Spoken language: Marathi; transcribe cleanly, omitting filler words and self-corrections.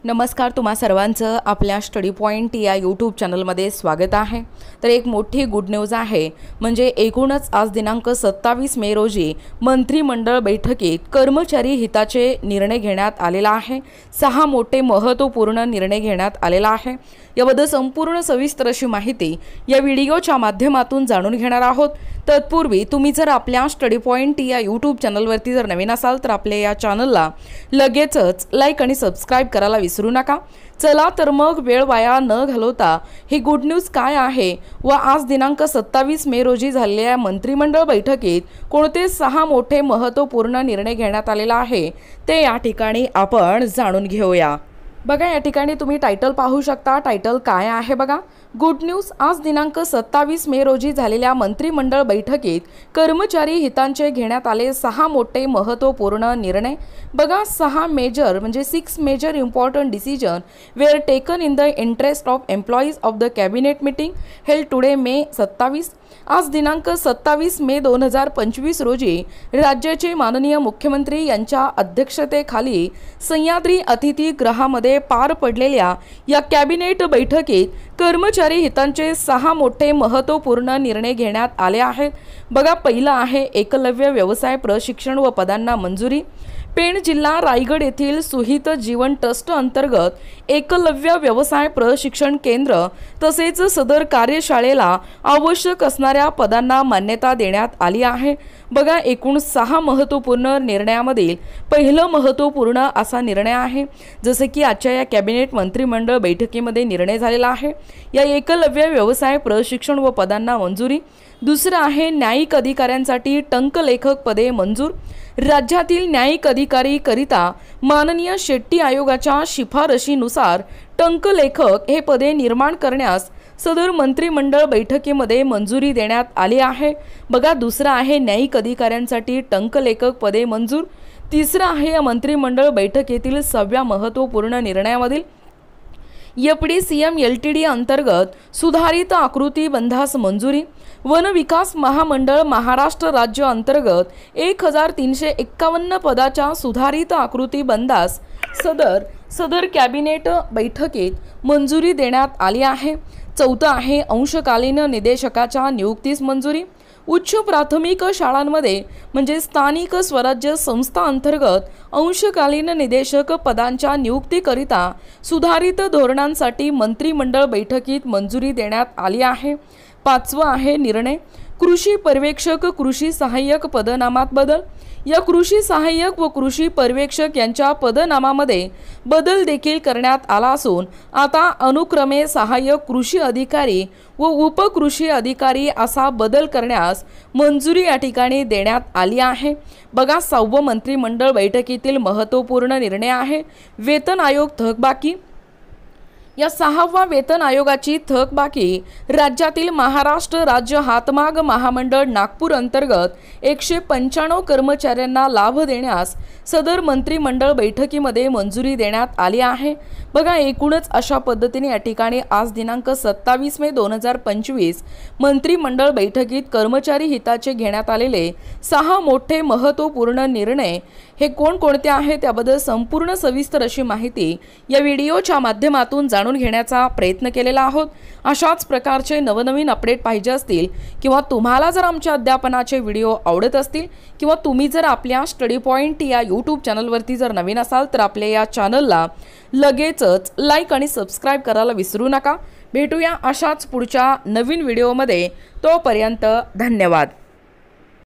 नमस्कार, तुम्हा सर्वांचं आपल्या स्टडी पॉइंट या यूट्यूब चॅनलमध्ये स्वागत आहे। तर एक मोठी गुड न्यूज आहे, म्हणजे एकूणच आज दिनांक 27 मे रोजी मंत्रिमंडळ बैठकीत कर्मचारी हिताचे निर्णय घेण्यात आलेला आहे। 6 मोठे महत्त्वपूर्ण निर्णय घेण्यात आलेला आहे। याबद्दल संपूर्ण सविस्तर अशी माहिती या व्हिडिओच्या माध्यमातून जाणून घेणार आहोत। तत्पूर्वी तुम्ही जर आपल्या स्टडी पॉइंट या यूट्यूब चॅनलवरती जर नवीन असाल तर आपल्या या चॅनलला लगेचच लाईक आणि सबस्क्राइब करायला विसरू नका। चला तर मग वेळ वाया न घालवता ही गुड न्यूज काय आहे व आज दिनांक 27 मे रोजी झालेल्या मंत्रिमंडळ बैठकीत कोणते 6 मोठे महत्त्वपूर्ण निर्णय घेण्यात आलेला आहे ते या ठिकाणी आपण जाणून घेऊया। बघा, या ठिकाणी तुम्ही टायटल पाहू शकता। टायटल काय आहे बघा, गुड न्यूज। आज दिनांक 27 मे रोजी झालेल्या मंत्रिमंडळ बैठकीत कर्मचारी हितांचे घेण्यात आले 6 मोठे महत्त्वपूर्ण निर्णय। बघा, 6 major important decision were taken in the interest of employees of the cabinet meeting held today May 27। आज दिनांक 27 मे 2025 रोजी राज्याचे माननीय मुख्यमंत्री यांच्या अध्यक्षतेखाली सह्याद्री अतिथीगृहामध्ये पार पडलेल्या या कॅबिनेट बैठकीत कर्मचारी हितांचे 6 मोठे महत्त्वपूर्ण निर्णय घेण्यात आले आहेत। बघा, पहिला आहे एकलव्य व्यवसाय प्रशिक्षण व पदांना मंजुरी। पेण जिल्हा रायगड येथील सुहित जीवन ट्रस्ट अंतर्गत एकलव्य व्यवसाय प्रशिक्षण केंद्र तसेच सदर कार्यशाळेला आवश्यक असणाऱ्या पदांना मान्यता देण्यात आली आहे। बघा, एकूण 6 महत्त्वपूर्ण निर्णयामधील पहिलं महत्त्वपूर्ण असा निर्णय आहे, जसे की आजच्या या कॅबिनेट मंत्रिमंडळ बैठकीमध्ये निर्णय झालेला आहे या एकलव्य व्यवसाय प्रशिक्षण व पदांना मंजुरी। दुसरं आहे न्यायिक अधिकाऱ्यांसाठी टंकलेखक पदे मंजूर। राज्यातील न्यायिक अधिकारी करिता माननीय शेट्टी आयोगाच्या शिफारशीनुसार टंकलेखक हे पदे निर्माण करण्यास सदर मंत्रिमंडळ बैठकीमध्ये मंजुरी देण्यात आली आहे। बघा, दुसरा आहे न्यायिक अधिकाऱ्यांसाठी टंकलेखक पदे मंजूर। तिसरा आहे या मंत्रिमंडळ बैठकीतील 6व्या महत्त्वपूर्ण निर्णयामधील एफडीसीएम एलटीडी अंतर्गत सुधारित आकृती बंधास मंजुरी। वन विकास महामंडळ महाराष्ट्र राज्य अंतर्गत 1351 पदाच्या सुधारित आकृती बंधास सदर कॅबिनेट बैठकीत मंजुरी देण्यात आली आहे। चौथं आहे अंशकालीन निदेशकाच्या नियुक्तीस मंजुरी। उच्च प्राथमिक शाळांमध्ये म्हणजे स्थानिक स्वराज्य संस्था अंतर्गत अंशकालीन निदेशक पदांच्या नियुक्तीकरिता सुधारित धोरणांसाठी मंत्रिमंडळ बैठकीत मंजुरी देण्यात आली आहे। पाचवा आहे निर्णय कृषी पर्यवेक्षक कृषी सहाय्यक पदनामात बदल। या कृषी सहाय्यक व कृषी पर्यवेक्षक यांच्या पदनामामध्ये बदल देखील करण्यात आला असून आता अनुक्रमे सहाय्यक कृषी अधिकारी व उपकृषी अधिकारी असा बदल करण्यास मंजुरी या ठिकाणी देण्यात आली आहे। बघा, 6वं मंत्रिमंडळ बैठकीतील महत्त्वपूर्ण निर्णय आहे वेतन आयोग थकबाकी। या 6व्या वेतन आयोगाची थकबाकी राज्यातील महाराष्ट्र राज्य हातमाग महामंडळ नागपूर अंतर्गत 195 कर्मचाऱ्यांना लाभ देण्यास सदर मंत्रिमंडळ बैठकीमध्ये मंजुरी देण्यात आली आहे। बघा, एकूणच अशा पद्धतीने या ठिकाणी आज दिनांक 27 मे 2025 मंत्रिमंडळ बैठकीत कर्मचारी हिताचे घेण्यात आलेले 6 मोठे महत्त्वपूर्ण निर्णय हे कोणकोणते आहेत त्याबद्दल संपूर्ण सविस्तर अशी माहिती या व्हिडिओच्या माध्यमातून जाणून घेण्याचा प्रयत्न केलेला आहोत। अशाच प्रकारचे नवनवीन अपडेट पाहिजे असतील किंवा तुम्हाला जर आमच्या अध्यापनाचे व्हिडिओ आवडत असतील किंवा तुम्ही जर आपल्या स्टडी पॉइंट या यूट्यूब चॅनलवरती जर नवीन असाल तर आपल्या या चॅनलला लगेचच लाईक आणि सबस्क्राइब करायला विसरू नका। भेटूया अशाच पुढच्या नवीन व्हिडिओमध्ये, तोपर्यंत धन्यवाद।